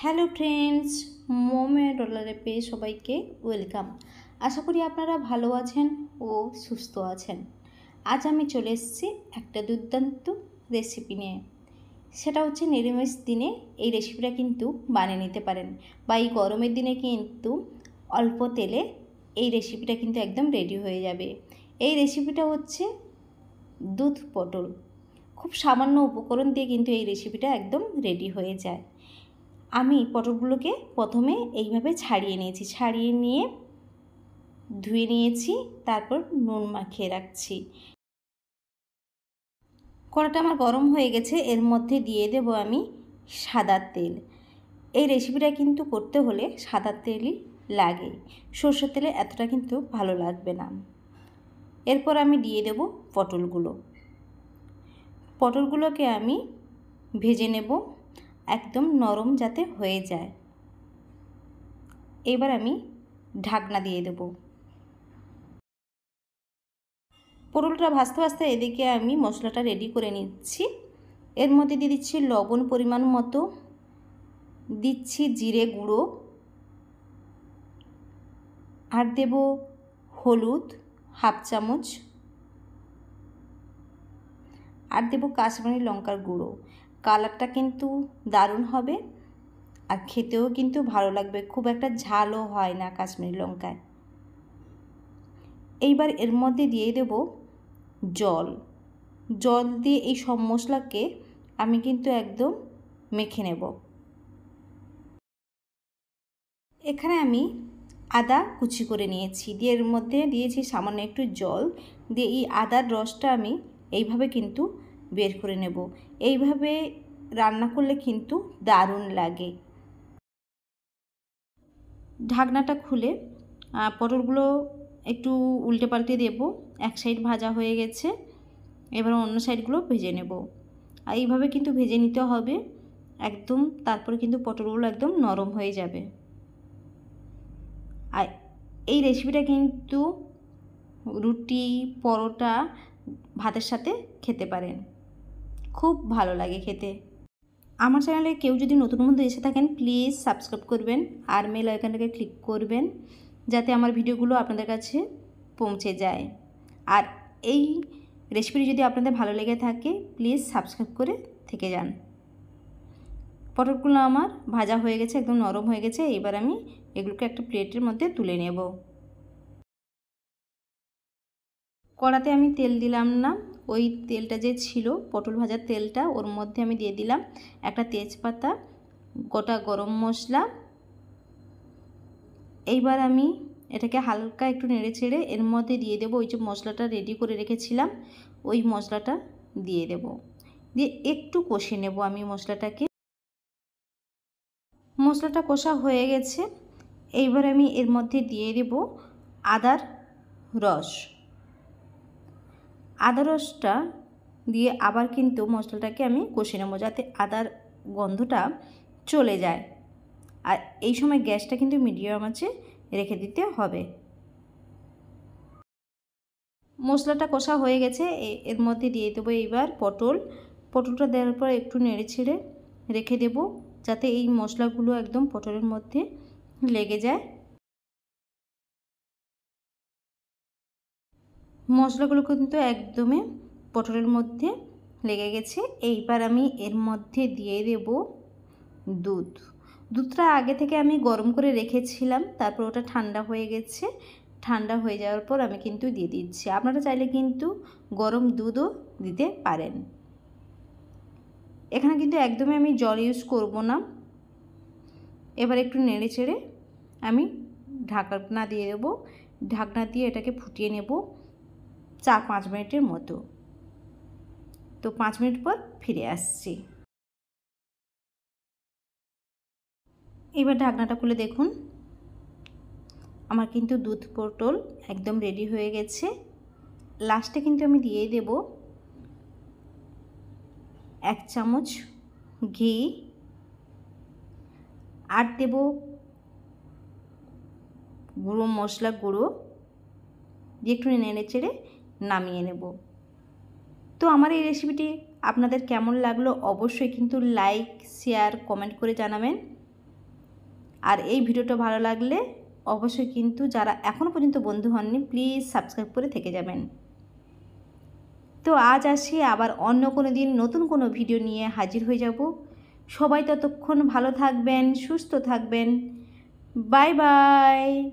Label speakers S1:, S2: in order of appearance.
S1: Hello friends, মোমে ডলারে পেয়ে সবাইকে ওয়েলকাম। আশা করি আপনারা ভালো আছেন ও সুস্থ আছেন। আজ আমি চলে এসেছি একটা দুর্দান্ত রেসিপি নিয়ে। সেটা হচ্ছে নিরামিষ দিনে এই রেসিপিটা কিন্তু বানিয়ে নিতে পারেন, বা এই গরমের দিনে কিন্তু অল্প তেলে এই রেসিপিটা কিন্তু একদম রেডি হয়ে যাবে। এই রেসিপিটা হচ্ছে দুধ পটল। খুব সামান্য উপকরণ দিয়ে কিন্তু এই রেসিপিটা একদম রেডি হয়ে যায়। আমি পটলগুলোকে প্রথমে এইভাবে ছাড়িয়ে নিয়েছি, ছাড়িয়ে নিয়ে ধুয়ে নিয়েছি, তারপর নুন মাখিয়ে রাখছি। কড়াটা আমার গরম হয়ে গেছে, এর মধ্যে দিয়ে দেব আমি সাদা তেল। এই রেসিপিটা কিন্তু করতে হলে সাদা তেলই লাগে, সরষের তেলে এতটা কিন্তু ভালো লাগবে না। এরপর আমি দিয়ে দেব পটলগুলোকে আমি ভেজে নেব একদম নরম যাতে হয়ে যায়। এবার আমি ঢাকনা দিয়ে দেব। পটলটা ভাজতে ভাজতে এদিকে আমি মশলাটা রেডি করে নিচ্ছি। এর মধ্যে দিয়ে দিচ্ছি লবণ পরিমাণ মতো, দিচ্ছি জিরে গুঁড়ো, আর দেব হলুদ হাফ চামচ, আর দেব কাশ্মীরি লঙ্কার গুঁড়ো। কালারটা কিন্তু দারুণ হবে আর খেতেও কিন্তু ভালো লাগবে, খুব একটা ঝালও হয় না কাশ্মীরি লঙ্কায়। এইবার এর মধ্যে দিয়ে দেব জল দিয়ে এই সব মশলাকে আমি কিন্তু একদম মেখে নেব। এখানে আমি আদা কুচি করে নিয়েছি, দিয়ে এর মধ্যে দিয়েছি সামান্য একটু জল, দিয়ে এই আদার রসটা আমি এইভাবে কিন্তু বের করে নেব। এইভাবে রান্না করলে কিন্তু দারুণ লাগে। ঢাকনাটা খুলে পটলগুলো একটু উল্টে পাল্টে দেব। এক সাইড ভাজা হয়ে গেছে, এবার অন্য সাইডগুলো ভেজে নেব। আর এইভাবে কিন্তু ভেজে নিতে হবে একদম, তারপরে কিন্তু পটলগুলো একদম নরম হয়ে যাবে। আর এই রেসিপিটা কিন্তু রুটি, পরোটা, ভাতের সাথে খেতে পারেন, খুব ভালো লাগে খেতে। আমার চ্যানেলে কেউ যদি নতুন বন্ধু এসে থাকেন প্লিজ সাবস্ক্রাইব করবেন আর বেল আইকনটাকে ক্লিক করবেন, যাতে আমার ভিডিওগুলো আপনাদের কাছে পৌঁছে যায়। আর এই রেসিপিটি যদি আপনাদের ভালো লেগে থাকে প্লিজ সাবস্ক্রাইব করে থেকে যান। পটলগুলো আমার ভাজা হয়ে গেছে, একদম নরম হয়ে গেছে। এবার আমি এগুলোকে একটা প্লেটের মধ্যে তুলে নেব। কড়াতে আমি তেল দিলাম না, ওই তেলটা যে ছিল পটল ভাজার তেলটা, ওর মধ্যে আমি দিয়ে দিলাম একটা তেজপাতা, গোটা গরম মশলা। এইবার আমি এটাকে হালকা একটু নেড়ে ছেড়ে এর মধ্যে দিয়ে দেবো ওই যে মশলাটা রেডি করে রেখেছিলাম, ওই মশলাটা দিয়ে দেব, দিয়ে একটু কষে নেব আমি মশলাটাকে। মশলাটা কষা হয়ে গেছে, এইবার আমি এর মধ্যে দিয়ে দেব আদার রস। আদা রসটা দিয়ে আবার কিন্তু মশলাটাকে আমি কষে নেব, যাতে আদার গন্ধটা চলে যায়। আর এই সময় গ্যাসটা কিন্তু মিডিয়াম আঁচে রেখে দিতে হবে। মশলাটা কষা হয়ে গেছে, এর মধ্যে দিয়ে দেবো এইবার পটলটা দেওয়ার পর একটু নেড়ে ছেড়ে রেখে দেব, যাতে এই মশলাগুলো একদম পটলের মধ্যে লেগে যায়। মশলাগুলো কিন্তু একদমই পটলের মধ্যে লেগে গেছে। এইবার আমি এর মধ্যে দিয়ে দেব দুধটা আগে থেকে আমি গরম করে রেখেছিলাম, তারপর ওটা ঠান্ডা হয়ে গেছে। ঠান্ডা হয়ে যাওয়ার পর আমি কিন্তু দিয়ে দিচ্ছি। আপনারা চাইলে কিন্তু গরম দুধও দিতে পারেন। এখানে কিন্তু একদমই আমি জল ইউজ করব না। এবার একটু নেড়ে চেড়ে আমি ঢাকনা দিয়ে দেব। ঢাকনা দিয়ে এটাকে ফুটিয়ে নেব 4-5 মিনিটের মতো। তো 5 মিনিট পর ফিরে আসছি। এবার ঢাকনাটা খুলে দেখুন, আমার কিন্তু দুধ পটল একদম রেডি হয়ে গেছে। লাস্টে কিন্তু আমি দিয়ে দেব 1 চামচ ঘি, আর দেব গুঁড়ো মশলা গুঁড়ো, দিয়ে একটু নেড়ে চেড়ে নামিয়ে নেব। তো আমার এই রেসিপিটি আপনাদের কেমন লাগলো অবশ্যই কিন্তু লাইক, শেয়ার, কমেন্ট করে জানাবেন। আর এই ভিডিওটা ভালো লাগলে অবশ্যই কিন্তু যারা এখনও পর্যন্ত বন্ধু হননি প্লিজ সাবস্ক্রাইব করে থেকে যাবেন। তো আজ আসি আবার অন্য কোনো দিন নতুন কোনো ভিডিও নিয়ে হাজির হয়ে যাব। সবাই ততক্ষণ ভালো থাকবেন, সুস্থ থাকবেন। Bye bye.